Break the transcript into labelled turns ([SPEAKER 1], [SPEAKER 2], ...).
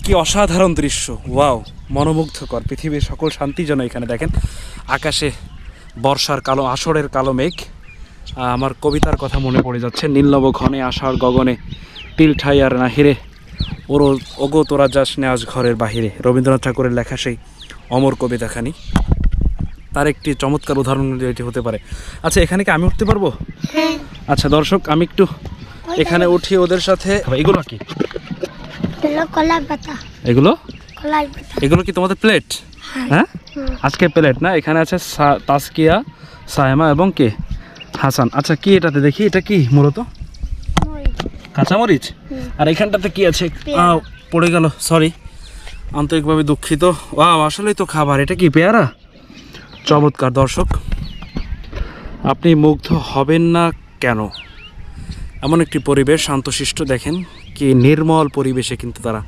[SPEAKER 1] কি অসাধারণ দৃশ্য, ওয়াও, মনোমুগ্ধকর। পৃথিবীর সকল শান্তি যেন এখানে। দেখেন আকাশে বর্ষার কালো আসরের কালো মেঘ। আমার কবিতার কথা মনে পড়ে যাচ্ছে, নীলনব ঘনে আষাঢ় গগনে তিল ঠাই আর নাহিরে ওরো ওগো তোরা যাস নে আজ ঘরের বাহিরে। রবীন্দ্রনাথ ঠাকুরের লেখা সেই অমর কবিতাখানি, তার একটি চমৎকার উদাহরণ এটি হতে পারে। আচ্ছা, এখানে কি আমি উঠতে পারবো? আচ্ছা দর্শক, আমি একটু এখানে উঠি ওদের সাথে। এগুলো কি?
[SPEAKER 2] কলাই পাতা।
[SPEAKER 1] এগুলো
[SPEAKER 2] কলাই পাতা।
[SPEAKER 1] এগুলো কি তোমাদের প্লেট? হ্যাঁ, আজকে প্লেট না। এখানে আছে তাসকিয়া, সায়মা এবং কে হাসান। আচ্ছা, কি এটাতে দেখি, এটা কি মূলত? কাঁচামরিচ। আর এখানটাতে কি আছে? পড়ে গেল, সরি, আন্তরিকভাবে দুঃখিত। আসলেই তো খাবার। এটা কি পেয়ারা? চমৎকার দর্শক, আপনি মুগ্ধ হবেন না কেন? এমন একটি পরিবেশ, শান্তশিষ্ট। দেখেন কি নির্মল পরিবেশে কিন্তু তারা